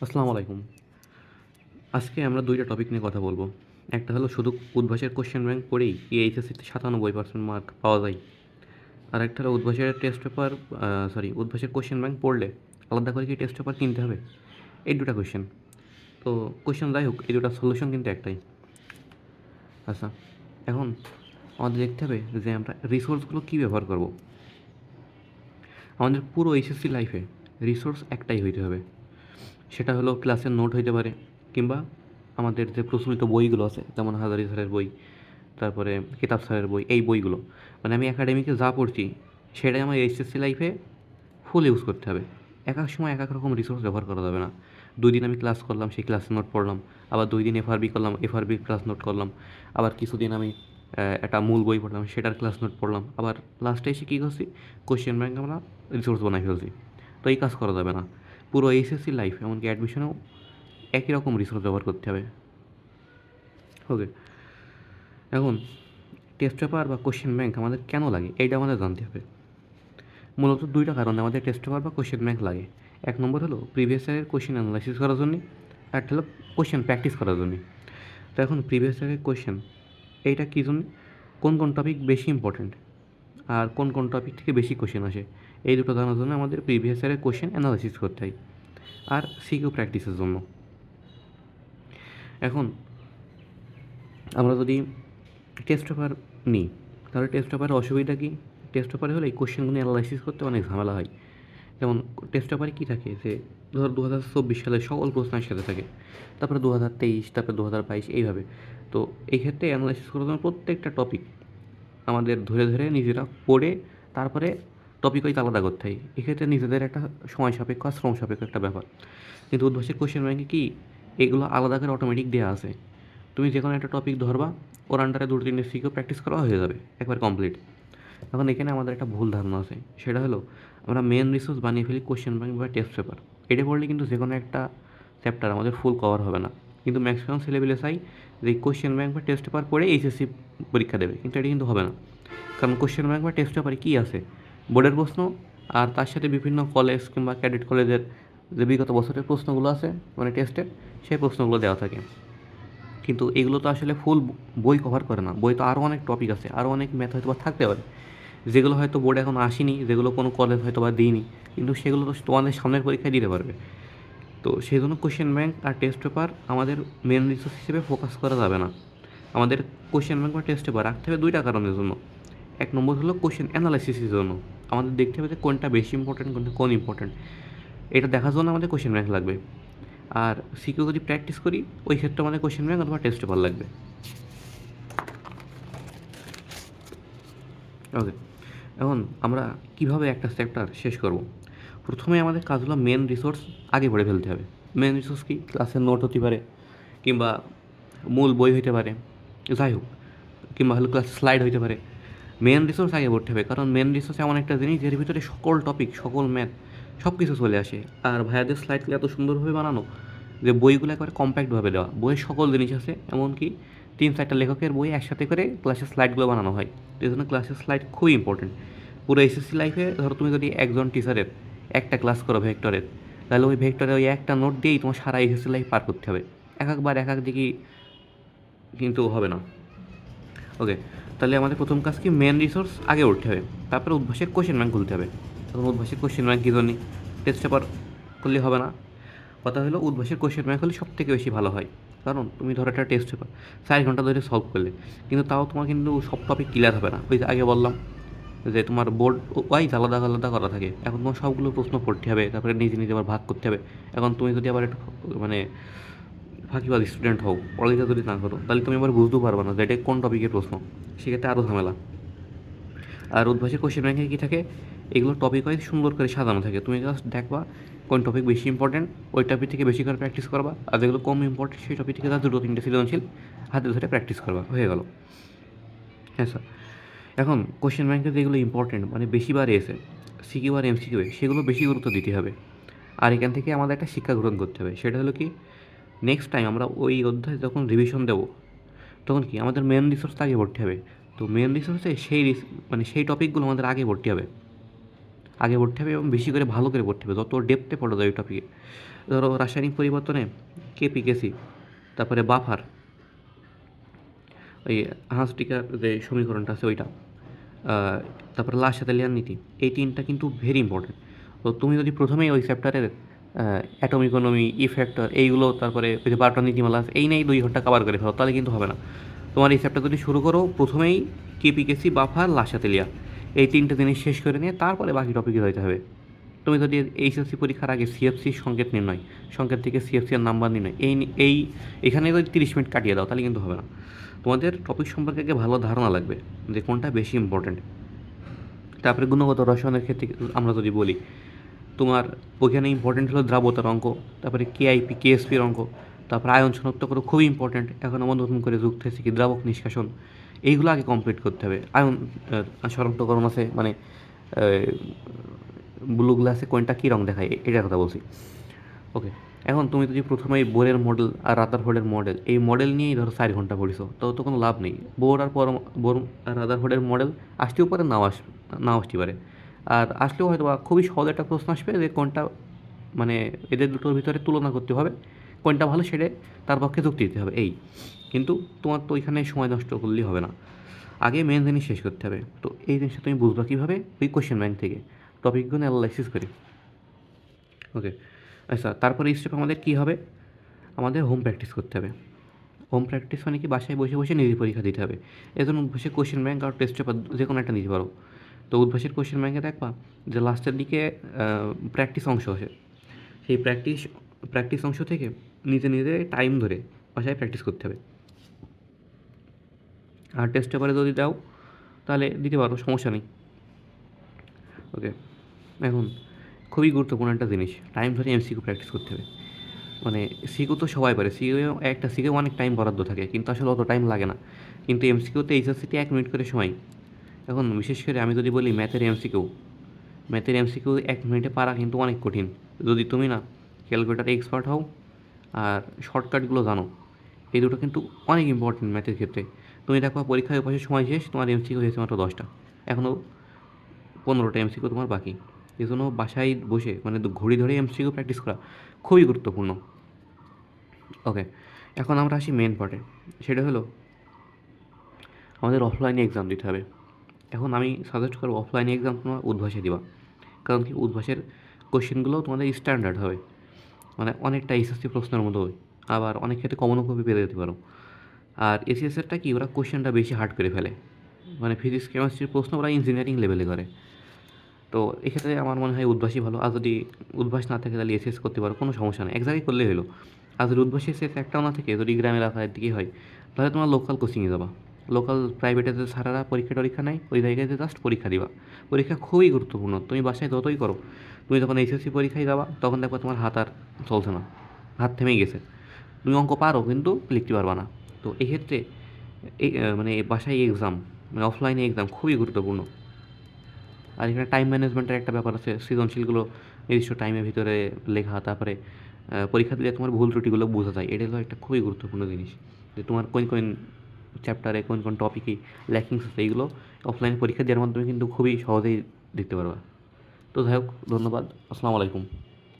আসসালামু আলাইকুম। আজকে আমরা ২ টা টপিক নিয়ে কথা বলব। একটা হলো শুধু উদ্ভাসের কোয়েশ্চেন ব্যাংক পড়েই কি এইচএসসিতে ৯৭% মার্ক পাওয়া যায়? আরেকটা হলো উদ্ভাসের টেস্ট পেপার উদ্ভাসের কোয়েশ্চেন ব্যাংক পড়লে আলাদা করে কি টেস্ট পেপার কিনতে হবে? এই ২ টা কোয়েশ্চেন। তো কোয়েশ্চেন যাই হোক, এই ২ টার সলিউশন কিন্তু একটাই। আচ্ছা, এখন আমাদের দেখতে হবে যে আমরা রিসোর্সগুলো কী ব্যবহার করব? আমাদের পুরো এইচএসসি লাইফে রিসোর্স একটাই হইতে হবে। সেটা হলো ক্লাসের নোট হইতে পারে, কিংবা আমাদের যে প্রচলিত বইগুলো আছে যেমন হাজারি স্যারের বই, তারপরে কিতাব স্যারের বই, এই বইগুলো মানে আমি একাডেমিকে যা পড়ছি সেটাই আমার এইচএসসি লাইফে ফুল ইউজ করতে হবে। এক এক সময় এক এক রকম রিসোর্স ব্যবহার করা যাবে না। ২ দিন আমি ক্লাস করলাম, সেই ক্লাসের নোট পড়লাম, আবার ২ দিন এফআরবি করলাম, এফআরবির ক্লাস নোট করলাম, আবার কিছুদিন আমি একটা মূল বই পড়লাম, সেটার ক্লাস নোট পড়লাম, আবার লাস্টে এসে কী করছি, কোশ্চেন ব্যাংক আমরা রিসোর্স বানাই ফেলছি। তো এই কাজ করা যাবে না। পুরো এইচএসসি লাইফ এমনকি অ্যাডমিশনেও একই রকম রিসোর্স ব্যবহার করতে হবে। ওকে, এখন টেস্ট পেপার বা কোশ্চেন ব্যাংক আমাদের কেন লাগে এইটা আমাদের জানতে হবে। মূলত ২টা কারণে আমাদের টেস্ট পেপার বা কোশ্চেন ব্যাংক লাগে। ১ নম্বর হলো প্রিভিয়াস ইয়ারের কোশ্চেন অ্যানালাইসিস করার জন্যে, আরেকটা হলো কোশ্চেন প্র্যাকটিস করার জন্যে। তো এখন প্রিভিয়াস ইয়ারের কোশ্চেন এইটা কী জন্য, কোন কোন টপিক বেশি ইম্পর্ট্যান্ট আর কোন কোন টপিক থেকে বেশি কোশ্চেন আসে, এই দুটো জানার জন্য আমাদের প্রিভিয়াস ইয়ারের কোশ্চেন অ্যানালাইসিস করতে হয়, আর সিকিউ প্র্যাকটিসের জন্য। এখন আমরা যদি টেস্ট পেপার নিই, তাহলে টেস্ট পেপারের অসুবিধা কী? টেস্ট পেপারে হলে এই কোশ্চেনগুলো অ্যানালাইসিস করতে অনেক ঝামেলা হয়। যেমন টেস্ট পেপারে কী থাকে যে ধর ২০২৪ সালের সকল প্রশ্ন একসাথে থাকে, তারপরে ২০২৩, তারপরে ২০২২, এইভাবে। তো এই ক্ষেত্রে অ্যানালাইসিস করার জন্য প্রত্যেকটা টপিক আমাদের ধরে ধরে নিজেরা পড়ে তারপরে টপিক ওয়াইজ আলাদা করতে হয়। এক্ষেত্রে নিজেদের একটা সময় সাপেক্ষ আর শ্রম সাপেক্ষ একটা ব্যাপার। কিন্তু উদ্ভাসিক কোশ্চেন ব্যাংকে কি এগুলো আলাদা করে অটোমেটিক দেওয়া আছে। তুমি যে কোনো একটা টপিক ধরবা, ওর আন্ডারে ২-৩টে সিকিউ প্র্যাকটিস করা হয়ে যাবে, একবার কমপ্লিট। এখন এখানে আমাদের একটা ভুল ধারণা আছে, সেটা হলো আমরা মেন রিসোর্স বানিয়ে ফেলি কোশ্চেন ব্যাংক বা টেস্ট পেপার। এটা পড়লে কিন্তু যে কোনো একটা চ্যাপ্টার আমাদের ফুল কভার হবে না। কিন্তু ম্যাক্সিমাম ছেলেপেলে চাই যে কোশ্চেন ব্যাংক বা টেস্ট পেপার পড়ে এইচএসসি পরীক্ষা দেবে, কিন্তু এটা কিন্তু হবে না। কারণ কোশ্চেন ব্যাংক বা টেস্ট পেপারে কী আছে, বোর্ডের প্রশ্ন, আর তার সাথে বিভিন্ন কলেজ কিংবা ক্যাডেট কলেজের যে বিগত বছরের প্রশ্নগুলো আছে মানে টেস্টের, সেই প্রশ্নগুলো দেওয়া থাকে। কিন্তু এগুলো তো আসলে ফুল বই কভার করে না। বই তো আরও অনেক টপিক আছে, আরও অনেক ম্যাথ হয়তো বা থাকতে পারে, যেগুলো হয়তো বোর্ডে এখন আসেনি, যেগুলো কোনো কলেজ হয়তো বা দিইনি, কিন্তু সেগুলো তো তোমাদের সামনের পরীক্ষায় দিতে পারবে। তো সেই জন্য কোশ্চেন ব্যাংক আর টেস্ট পেপার আমাদের মেন রিসোর্স হিসেবে ফোকাস করা যাবে না। আমাদের কোশ্চেন ব্যাংক বা টেস্ট পেপার রাখতে হবে ২টা কারণের জন্য। ১ নম্বর হলো কোশ্চেন অ্যানালাইসিসের জন্য। আমাদের দেখতে হবে যে কোনটা বেশি ইম্পর্ট্যান্ট, কোনটা কম ইম্পর্ট্যান্ট। এটা দেখার জন্য আমাদের কোশ্চেন ব্যাংক লাগবে। আর সিকিউ যদি প্র্যাকটিস করি, ওই ক্ষেত্রে আমাদের কোশ্চেন ব্যাংক অথবা টেস্ট পেপার লাগবে। ওকে, এখন আমরা কীভাবে একটা চ্যাপ্টার শেষ করব? প্রথমে আমাদের কাজ হলো মেন রিসোর্স আগে পড়ে ফেলতে হবে। মেন রিসোর্স কি? ক্লাসের নোট হতে পারে, কিংবা মূল বই হইতে পারে, যাই হোক, কিংবা হলো ক্লাসের স্লাইড হইতে পারে। মেন রিসোর্স আগে পড়তে হবে, কারণ মেন রিসোর্স এমন একটা জিনিস এর ভিতরে সকল টপিক, সকল ম্যাথ, সব কিছু চলে আসে। আর ভাইয়াদের স্লাইডগুলো এত সুন্দরভাবে বানানো যে বইগুলো একেবারে কম্প্যাক্টভাবে দেওয়া, বইয়ের সকল জিনিস আছে, এমনকি ৩-৪টা লেখকের বই একসাথে করে ক্লাসের স্লাইডগুলো বানানো হয়। এই জন্য ক্লাসের স্লাইড খুবই ইম্পর্টেন্ট। পুরো এসএসসি লাইফে ধরো তুমি যদি একজন টিচারের একটা ক্লাস করো ভেক্টরের, তাহলে ওই ভেক্টরে ওই একটা নোট দিয়েই তোমার সারা এসএসসি লাইফ পার করতে হবে। এক একবার এক এক দিকেই কিন্তু হবে না। ওকে, তাহলে আমাদের প্রথম কাজ কি, মেন রিসোর্স আগে উঠতে হবে, তারপরে উদ্ভাসের কোশ্চেন ব্যাংক খুলতে হবে। তখন উদ্ভাসের কোশ্চেন ব্যাংক কী জন্য, টেস্ট পেপার করলে হবে না। কথা হলো উদ্ভাসের কোশ্চেন ব্যাংক হলে সব থেকে বেশি ভালো হয়। কারণ তুমি ধরো একটা টেস্ট পেপার ৪ ঘন্টা ধরে সলভ করলে, কিন্তু তাও তোমার কিন্তু সব টপিক ক্লিয়ার হবে না। ওই যে আগে বললাম যে তোমার বোর্ড ওয়াইজ আলাদা আলাদা করা থাকে, এখন তোমার সবগুলো প্রশ্ন পড়তে হবে, তারপরে নিজে নিজে আবার ভাগ করতে হবে। এখন তুমি যদি আবার একটু মানে ফাঁকিবাজ স্টুডেন্ট হও, পড়ালেখা যদি না করো, তাহলে তুমি আবার বুঝতেও পারবে না যে এটা কোন টপিকের প্রশ্ন, সেক্ষেত্রে আরও ঝামেলা। আর উদ্ভাসী কোশ্চেন ব্যাংকে কী থাকে, এগুলো টপিক ওয়াইজ সুন্দর করে সাজানো থাকে। তুমি জাস্ট দেখবা কোন টপিক বেশি ইম্পর্টেন্ট, ওই টপিক থেকে বেশি করে প্র্যাকটিস করবা, আর যেগুলো কম ইম্পর্টেন্ট সেই টপিক থেকে জাস্ট ২-৩টে সৃজনশীল হাতে ধরে প্র্যাকটিস করবা, হয়ে গেল। হ্যাঁ স্যার। এখন কোশ্চেন ব্যাংকে যেগুলো ইম্পর্টেন্ট মানে বেশিবার এসে সিকিউ আর এমসিকিউ, সেগুলো বেশি গুরুত্ব দিতে হবে। আর এখান থেকে আমাদের একটা শিক্ষা গ্রহণ করতে হবে, সেটা হলো কি, নেক্সট টাইম আমরা ওই অধ্যায় যখন রিভিশন দেবো, তখন কি আমাদের মেন রিসোর্সটা আগে ভর্তি হবে। তো মেন রিসোর্সে সেই মানে সেই টপিকগুলো আমাদের আগে ভর্তি হবে। আগে পড়তে হবে এবং বেশি করে ভালো করে পড়তে হবে, যত ডেপথে পড়া যায় ওই টপিকে। ধরো রাসায়নিক পরিবর্তনে কেপি কেসি, তারপরে বাফার, ওই হাঁসটিকার যে সমীকরণটা আছে ওইটা, তারপরে লাশ-সাথে-লিয়ার নীতি, এই ৩টা কিন্তু ভেরি ইম্পর্টেন্ট। তো তুমি যদি প্রথমেই ওই চ্যাপ্টারের অ্যাটম ইকোনমি, ইফ্যাক্টর এইগুলো, তারপরে ওই যে ১২টা নীতিমালা আছে, এই নিয়েই ২ ঘন্টা কভার করে ফেলো, তাহলে কিন্তু হবে না। তোমার এই চ্যাপ্টার যদি শুরু করো প্রথমেই কেপিকেসি, বাফার, লাশ-সাথে-লিয়া, এই ৩টে জিনিস শেষ করে নিয়ে তারপরে বাকি টপিকে যাইতে হবে। তুমি যদি এইচএসসি পরীক্ষার আগে সিএফসি সংকেত নির্ণয়, সংকেত থেকে সিএফসি এর নাম্বার নির্ণয়, এই এখানে যদি ৩০ মিনিট কাটিয়ে দাও তাহলে কিন্তু হবে না। তোমাদের টপিক সম্পর্কে আগে ভালো ধারণা লাগবে যে কোনটা বেশি ইম্পর্ট্যান্ট। তারপরে গুণগত রসায়নের ক্ষেত্রে আমরা যদি বলি, তোমার ওইখানে ইম্পর্টেন্ট হলো দ্রাবতার অঙ্ক, তারপরে কেআইপি কেএসপির অঙ্ক, তারপরে আয়ন শনাক্তকরণ খুবই ইম্পর্টেন্ট, এখন আমার নতুন করে যুক্ত হয়েছে কি দ্রাবক নিষ্কাশন, এইগুলো আগে কমপ্লিট করতে হবে। আয়ন শনাক্তকরণ আছে, মানে ব্লু গ্লাসে কোনটা কী রং দেখায় এটার কথা বলছি। ওকে, এখন তুমি যদি প্রথমে বোরের মডেল আর রাদারফোর্ডের মডেল, এই মডেল নিয়েই ধরো ৪ ঘন্টা পড়িছো, তো কোনো লাভ নেই। বোর আর রাদারফোর্ডের মডেল আসতেও পারে, নাও আসতে পারে। আর আসলেও হয়তো বা খুবই সহজ একটা প্রশ্ন আসবে যে কোনটা, মানে এদের দুটোর ভিতরে তুলনা করতে হবে, কোনটা ভালো সেটা তার পক্ষে যুক্তি দিতে হবে, এই। কিন্তু তোমার তো ওইখানে সময় নষ্ট করলেই হবে না, আগে মেন জিনিস শেষ করতে হবে। তো এই জিনিসটা তুমি বুঝবা কীভাবে? ওই কোয়েশ্চেন ব্যাংক থেকে টপিকগুলো অ্যানালাইসিস করি। ওকে, আচ্ছা, তারপরে স্টেপ আমাদের কী হবে? আমাদের হোম প্র্যাকটিস করতে হবে। হোম প্র্যাকটিস মানে কি, বাসায় বসে বসে নিজে পরীক্ষা দিতে হবে। এজন্য উদ্ভাসের কোয়েশ্চেন ব্যাংক আর টেস্ট পেপার যে কোনো একটা নিতে পারো। তো উদ্ভাসের কোয়েশ্চেন ব্যাংকে দেখবা যে লাস্টের দিকে প্র্যাকটিস অংশ আছে, সেই প্র্যাকটিস অংশ থেকে নিজে নিজে টাইম ধরে বাসায় প্র্যাকটিস করতে হবে। আর টেস্ট পেপারে যদি দাও তাহলে দিতে পারো, সমস্যা নেই। ওকে, এখন খুবই গুরুত্বপূর্ণ একটা জিনিস, টাইম ধরে এমসিকিউ প্র্যাকটিস করতে হবে। মানে সিকিউ তো সবাই পারে, একটা সিকিউ অনেক টাইম বরাদ্দ থাকে, কিন্তু আসলে অত টাইম লাগে না। কিন্তু এমসিকিউতে এইচএসসিতে ১ মিনিট করে সময়। এখন বিশেষ করে আমি যদি বলি ম্যাথের এমসিকিউ ১ মিনিটে পারা কিন্তু অনেক কঠিন, যদি তুমি না ক্যালকুলেটারে এক্সপার্ট হও আর শর্টকাটগুলো জানো। এই দুটো কিন্তু অনেক ইম্পর্টেন্ট ম্যাথের ক্ষেত্রে। তুমি দেখো পরীক্ষায় পাশে সময় শেষ, তোমার এমসিকিউ হয়েছে মাত্র 10টা, এখনও 15টা এমসিকিউ তোমার বাকি। এই জন্য বাসায় বসে মানে ঘড়ি ধরে এমসিকিউ প্র্যাকটিস করা খুবই গুরুত্বপূর্ণ। ওকে, এখন আমরা আসি মেন পার্টে, সেটা হলো আমাদের অফলাইনে এক্সাম দিতে হবে। এখন আমি সাজেস্ট করবো অফলাইনে এক্সাম তোমার উদ্ভাসে দিবা, কারণ কি উদ্ভাসের কোশ্চেনগুলো তোমাদের স্ট্যান্ডার্ড হবে, মানে অনেকটা এসএসসি প্রশ্নের মতো হয়, আবার অনেক ক্ষেত্রে কমনও কপি পেয়ে যেতে পারো। আর এসিএসেরটা কি, ওরা কোশ্চেনটা বেশি হার্ড করে ফেলে, মানে ফিজিক্স কেমিস্ট্রির প্রশ্ন ওরা ইঞ্জিনিয়ারিং লেভেলে করে। তো এক্ষেত্রে আমার মনে হয় উদ্ভাসই ভালো। আর যদি উদ্ভাস না থাকে তাহলে এসএস করতে পারো, কোনো সমস্যা নেই, এক জায়গায় করলেই হলো। আর যদি উদ্ভাসী এসএস একটাও না থাকে, যদি গ্রামের এলাকার দিকে হয়, তাহলে তোমার লোকাল কোচিংয়ে যাবা। লোকাল প্রাইভেটে যে স্যারেরা পরীক্ষা নেয়, ওই জায়গায় জাস্ট পরীক্ষা দিবা। পরীক্ষা খুবই গুরুত্বপূর্ণ, তুমি বাসায় যতই করো, তুমি যখন এইচএসসি পরীক্ষায় যাবা তখন দেখবা তোমার হাত আর চলছে না, হাত থেমেই গেছে। তুমি অঙ্ক পারো কিন্তু লিখতে পারবা না। তো এক্ষেত্রে এই মানে বাসায় এক্সাম, মানে অফলাইনে এক্সাম খুবই গুরুত্বপূর্ণ। আর এখানে টাইম ম্যানেজমেন্টের একটা ব্যাপার আছে, সৃজনশীলগুলো নির্দিষ্ট টাইমের ভিতরে লেখা, তারপরে পরীক্ষা দিলে তোমার ভুল ত্রুটিগুলো বোঝা যায়, এটা হলো একটা খুবই গুরুত্বপূর্ণ জিনিস, যে তোমার কোন কোন চ্যাপ্টারে কোন কোন টপিকে ল্যাকিংস আছে, এইগুলো অফলাইন পরীক্ষা দেওয়ার মাধ্যমে কিন্তু খুবই সহজেই দেখতে পারবা। তো যাই হোক, ধন্যবাদ, আসসালামু আলাইকুম।